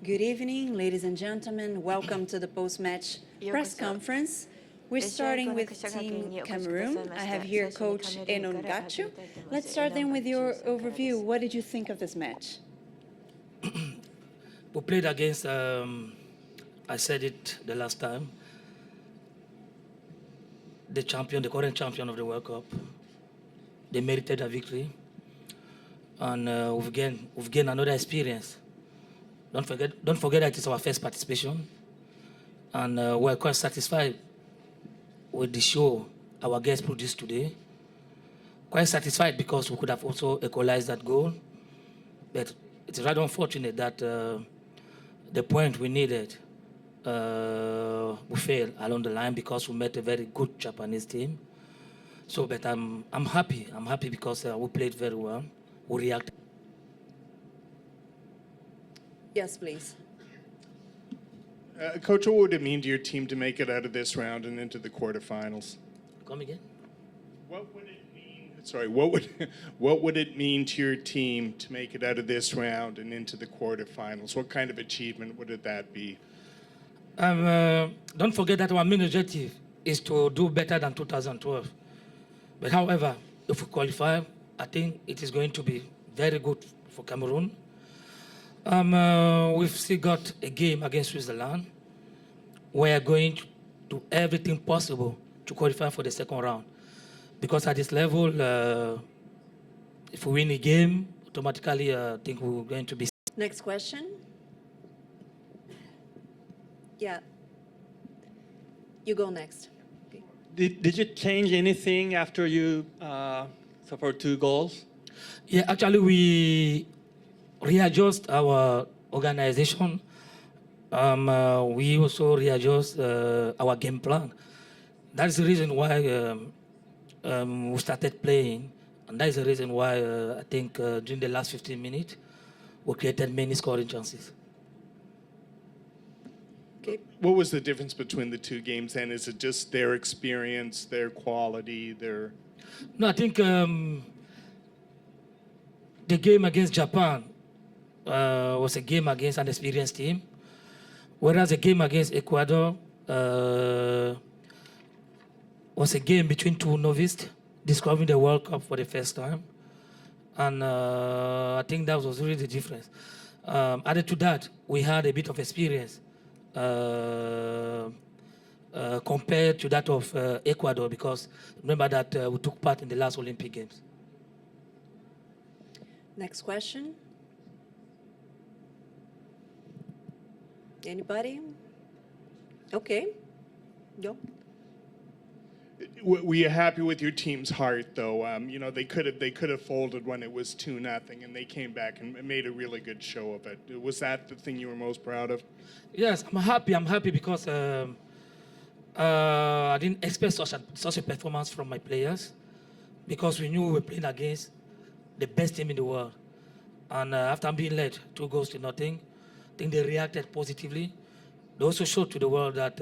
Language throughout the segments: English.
Good evening, ladies and gentlemen. Welcome to the post-match press conference. We're starting with Team Cameroon. I have here Coach Enon Gacho. Let's start then with your overview. What did you think of this match? We played against, I said it the last time, the current champion of the World Cup. They merited a victory. And we've gained another experience. Don't forget that it's our first participation. And we're quite satisfied with the show our guests produced today. Quite satisfied because we could have also equalized that goal. But it's rather unfortunate that the point we needed, we failed along the line because we met a very good Japanese team. So, but I'm happy. I'm happy because we played very well. We reacted. Yes, please. Coach, what would it mean to your team to make it out of this round and into the quarterfinals? Come again? What would it mean? Sorry, what would it mean to your team to make it out of this round and into the quarterfinals? What kind of achievement would that be? Don't forget that our main objective is to do better than 2012. But however, if we qualify, I think it is going to be very good for Cameroon. We've still got a game against Switzerland. We are going to do everything possible to qualify for the second round. Because at this level, if we win a game, automatically I think we're going to be... Next question. Yeah. You go next. Okay. Did you change anything after you suffered 2 goals? Yeah, actually we readjust our organization. We also readjust our game plan. That's the reason why we started playing. And that's the reason why I think during the last 15 minutes, we created many scoring chances. Okay. What was the difference between the 2 games then? Is it just their experience, their quality, their... No, I think the game against Japan was a game against an experienced team, whereas the game against Ecuador was a game between 2 novices discovering the World Cup for the first time. And I think that was really the difference. Added to that, we had a bit of experience compared to that of Ecuador, because remember that we took part in the last Olympic Games. Next question. Anybody? Okay. Go. Were you happy with your team's heart, though? You know, they could have folded when it was 2-0, and they came back and made a really good show of it. Was that the thing you were most proud of? Yes, I'm happy. I'm happy because I didn't expect such a performance from my players, because we knew we were playing against the best team in the world. And after being led 2 goals to nothing, I think they reacted positively. They also showed to the world that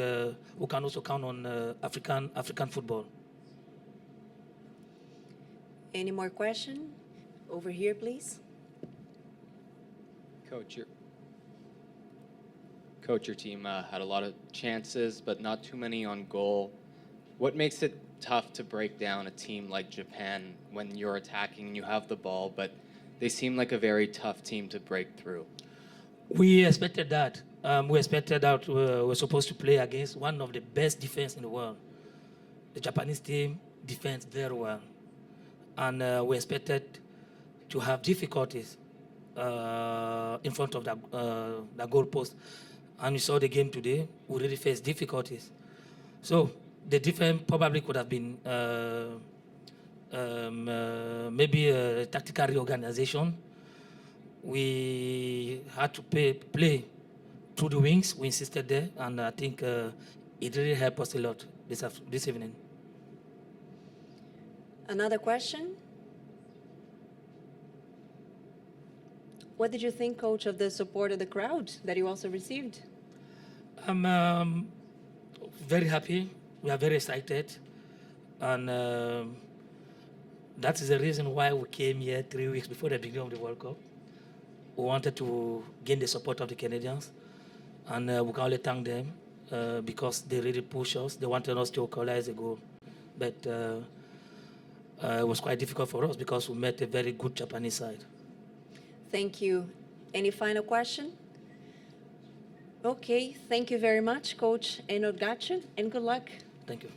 we can also count on African football. Any more question? Over here, please. Coach, your team had a lot of chances, but not too many on goal. What makes it tough to break down a team like Japan when you're attacking and you have the ball, but they seem like a very tough team to break through? We expected that. We expected that we were supposed to play against one of the best defense in the world. The Japanese team defends very well. And we expected to have difficulties in front of the goal post. And we saw the game today, we really faced difficulties. So the defense probably could have been maybe a tactical reorganization. We had to play through the wings. We insisted there, and I think it really helped us a lot this evening. Another question? What did you think, Coach, of the support of the crowd that you also received? I'm very happy. We are very excited. And that is the reason why we came here 3 weeks before the beginning of the World Cup. we wanted to gain the support of the Canadians, and we can only thank them because they really pushed us. They wanted us to equalize the goal, but it was quite difficult for us because we met a very good Japanese side. Thank you. Any final question? Okay, thank you very much, Coach Enodgachu, and good luck. Thank you.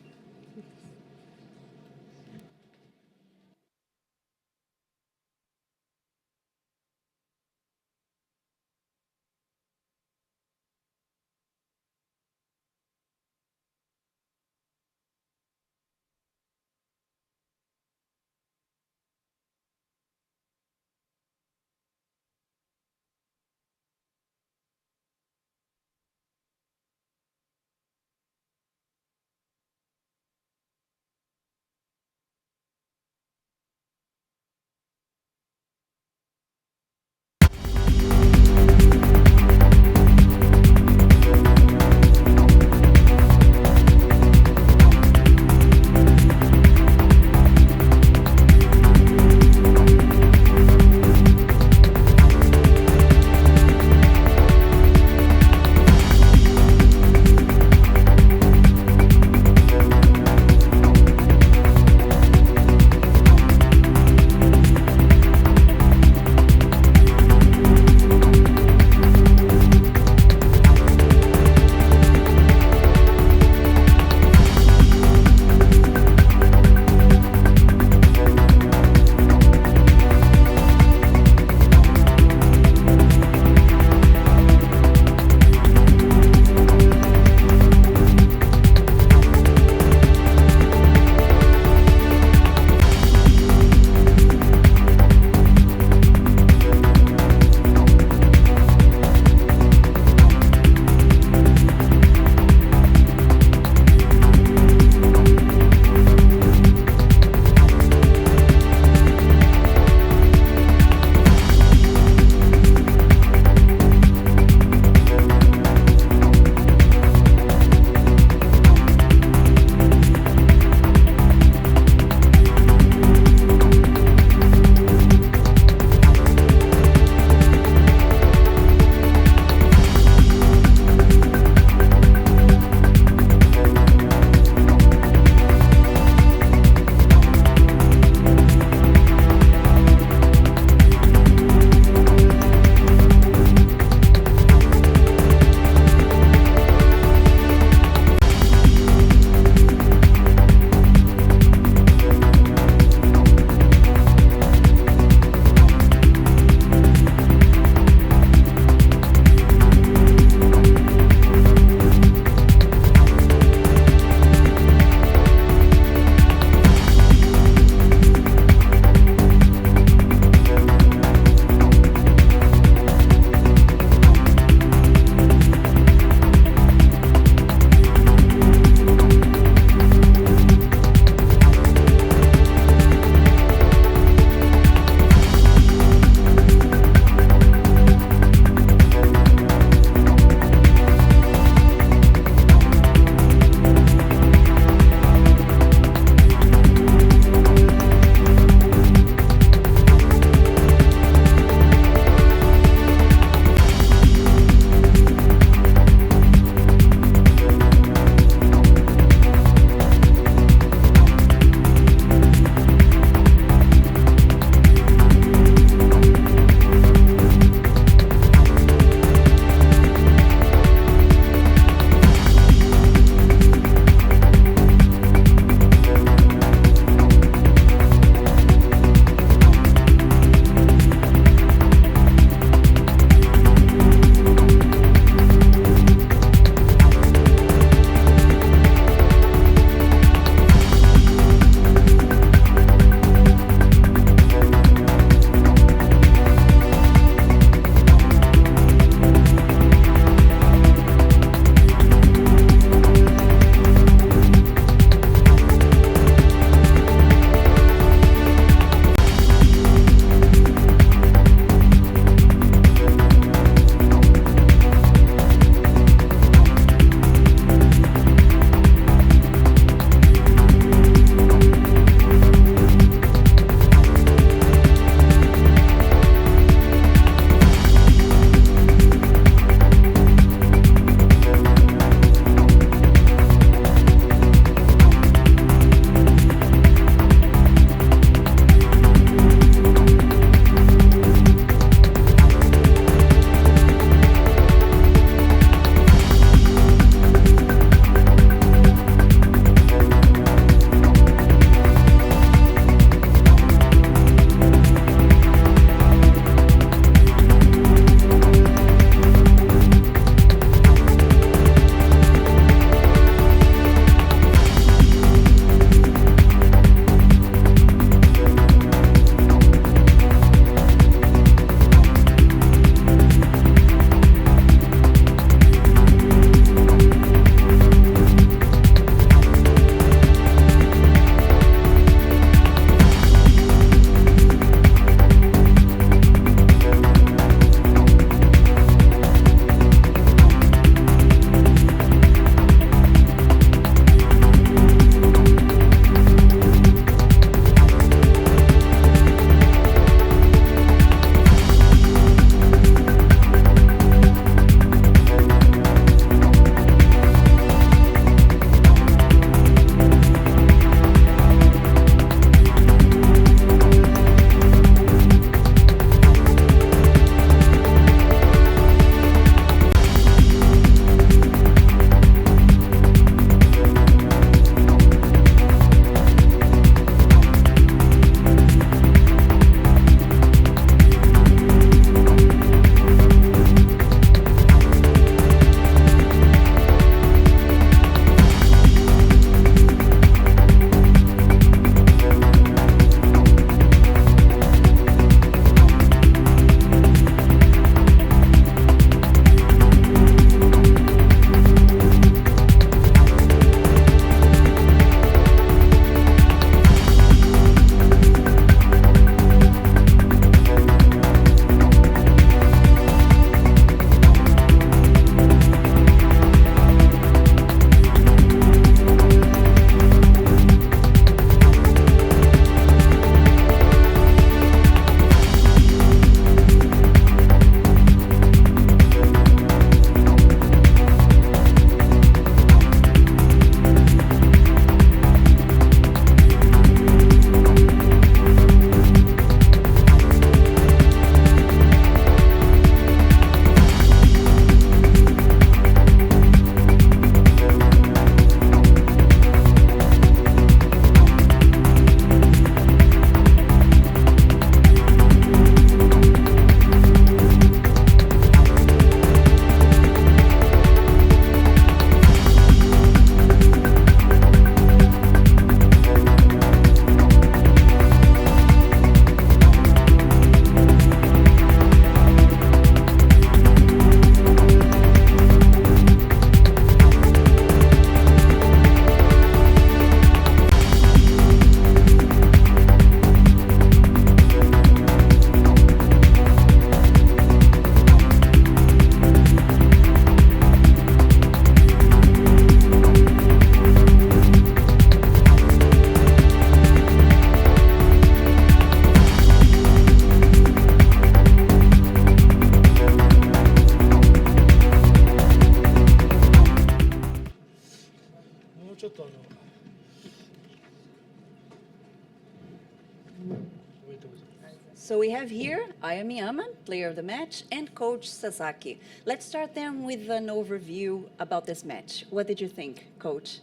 So we have here Ayami Aman, player of the match, and Coach Sasaki. Let's start then with an overview about this match. What did you think, Coach?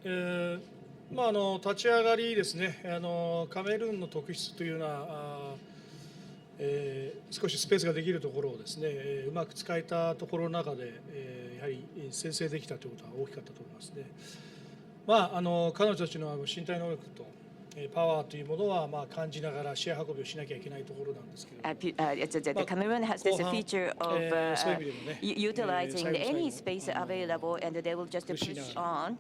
立ち上がりですね、カメルーンの特質というのは少しスペースができるところをですね、うまく使えたところの中で、やはり先制できたということは大きかったと思いますね。彼女たちの身体能力とパワーというものは感じながら試合運びをしなきゃいけないところなんですけれども、 Cameroon has this feature of utilizing any space available, and they will just push on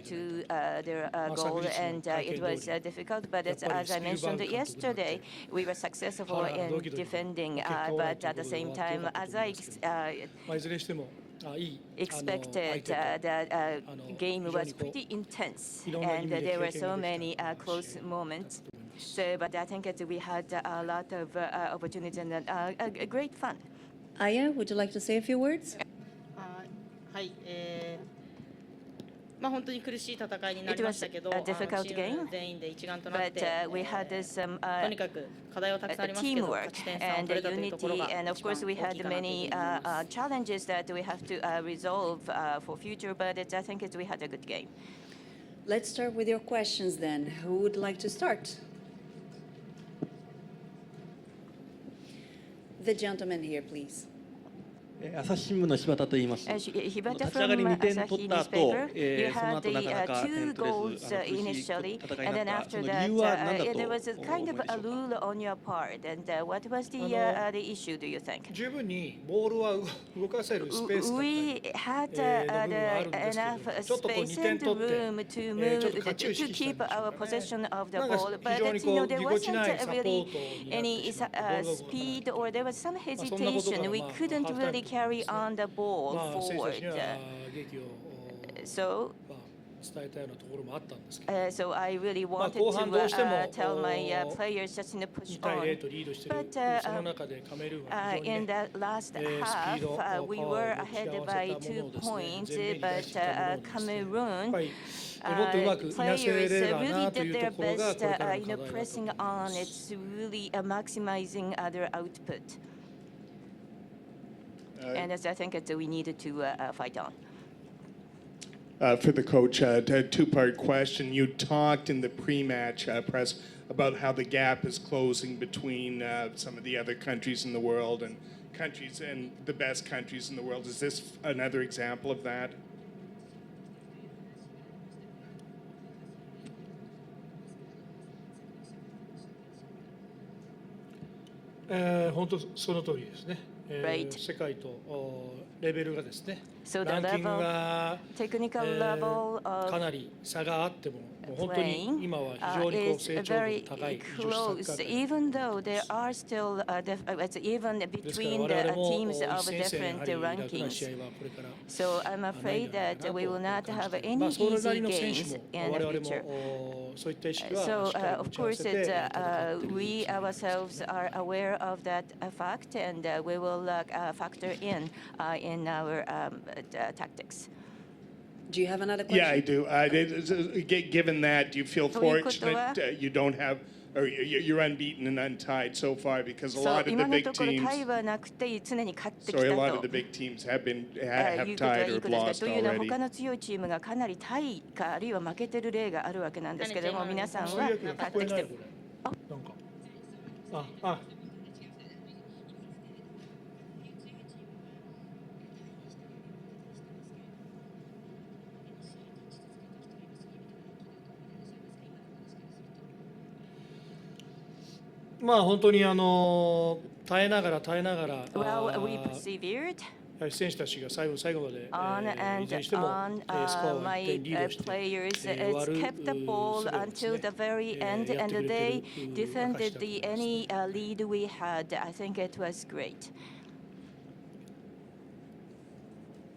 to their goal, and it was difficult, but as I mentioned yesterday, we were successful in defending, but at the same time, as I いずれにしても expected, the game was pretty intense, and there were so many close moments. So, but I think that we had a lot of opportunities and great fun. Aya, would you like to say a few words? はい、本当に苦しい戦いになりましたけど、 It was a difficult チーム全員で一丸となっ But て、we had some とにかく課題はたくさんありますけど、 teamwork 勝ち点3を and 取れたというところ unity, が and of 一番 course we 大きい had かなというふう many に思います。 challenges that we have to resolve for future, but I think we had a good game. Let's start with your questions then. Who would like to start? The gentleman here, please. 朝日新聞の柴田と言います。 Hibata 立ち上がり from 2点取 Asahi った後、 newspaper, you その had 後なかな the か two 点取れ goals ず、苦しい initially, 戦い and に then なった。そ after の that 理由は何だと there was a 思 kind い of でし a ょうか。 rule on your part, and what was the issue, do you think? 十分にボールは動かせるスペースだったり We had 部分はあるんですけど、 enough ちょっとこう space 2点 and 取って room to ちょっ move と勝ちを意 to 識したん keep でしょ our うかね。 possession of the なんか ball, 非 but 常にこう there ぎこちない wasn't サポー really トになって any しまってボールが動かなかった speed, or there was some そんなことか hesitation. ら We ハー couldn't フタイ really ム carry on the ball 選手た forward. ちには劇を So 伝えたようなところもあったんですけど、 so I really wanted 後半どうしても to tell my players just to push 2対 on. 0とリードしている But その中でカメルーンは非常に in ね the last スピード half, we パ were ワーを ahead 持ち合わ by せたも 2 のをですね points, 前面に出 but してきたものをですねやっ Cameroon ぱりもっとうまくいなせ players れれば really なと did いう their ところが best, これからの課題だと思い pressing ま on. す。 It's really maximizing their output. And as I think that we needed to fight on. For the coach, a two-part question. You talked in the pre-match press about how the gap is closing between some of the other countries in the world and countries and the best countries in the world. Is this another example of that? 本当その通りですね。Right. 世界とレベルがですね、 So the ランキング level, が technical level か of なり差があっても、もう本当に playing 今は非常にこう is 成長度の very 高い女子サッカ close, ー界 even though there are still it's even ですから between 我 the 々も teams of 一戦一戦やは different り楽な rankings. 試合はこれから So I'm ないん afraid じゃないか that な we will not と have 感じて any それな easy りの選手 games も in 我 the 々 future. もそういった意識はしっ So かり of 持ち合わ course せて it, 戦っていく we ourselves are aware of that fact, and we will factor in our tactics. Do you have another question? Yeah, I do. Given that, do you feel ということは fortunate you don't have, or you're unbeaten and untied so far because a そう lot of the 今の big ところ teams, タイはなくて常に勝ってき sorry, a た lot と of the big teams have いう have ことはい tied い or ことです lost かというのは already. 他の強いチームがかなりタイかあるいは負けてる例があるわけなんですけども皆さんは通訳が聞こえない勝ってきてこれなんかまあ本当に耐えながら Well, we persevered やはり選手たちが最後の最後まで、 on い and ずれにしても、 on. スコアを1 My 点リードして、 players 終わる kept the ball 術をですね until the very end, やって and くれて they る証 defended だと the 思います。 any lead we had. I think it was great.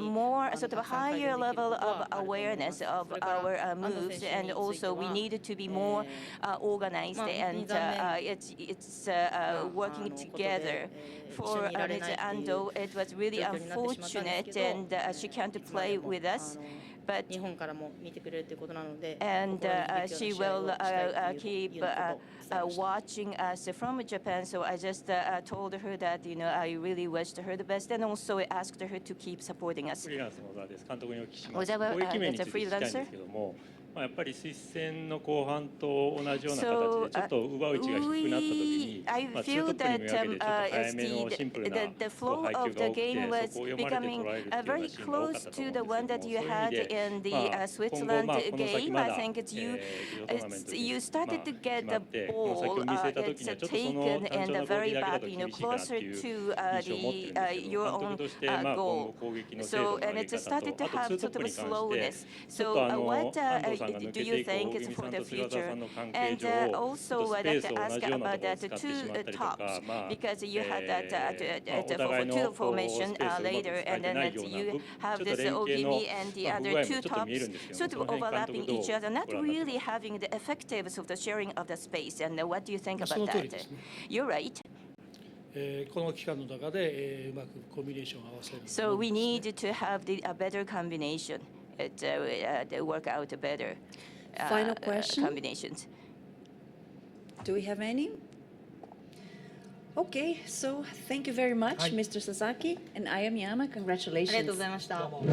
more sort of a higher level of awareness of our moves, and also we need to be more organized, and it's working together. For Ms. Ando, it was really unfortunate, and she can't play with us. But and she will keep watching us from Japan. So I just told her that I really wished her the best, and also asked her to keep supporting us. フリーランスの小沢です。監督にお聞きします。 小沢、攻撃面について that's a 聞きたいんで freelancer. すけども、やっぱりスイス戦の後半と同じような形でちょっと奪う位置が低くなった時に、ツートップに見分けてちょっと早めのシンプルな配球が多くて、そこを読まれて取られるっていうようなシーンが多かったと思うんですけども、そういう意味で、今後その先まだ、ユーロトーナメント決まって、この先を見据えた時にはちょっとその単調な攻撃だけだと厳しいかなっていう印象を持ってるんですけど、監督として今後攻撃の精度の上げ方と、あとツートップに関してちょっと安藤さんが抜けて以降、大木さんと菅澤さんの関係上、ちょっとスペースを同じようなところを使ってしまったりとか、お互いのスペースをうまく使えてないような、ちょっと連携の不具合もちょっと見えるんですけど、その辺監督どうご覧になってますか？この期間の中で、うまくコンビネーションを合わせる。So we need to have a better combination, work out better Final question. combinations. Do we have any? Okay, so thank you very much, Mr. Sasaki and Ayam Yama. ありがとうご Congratulations. ざいました。どうも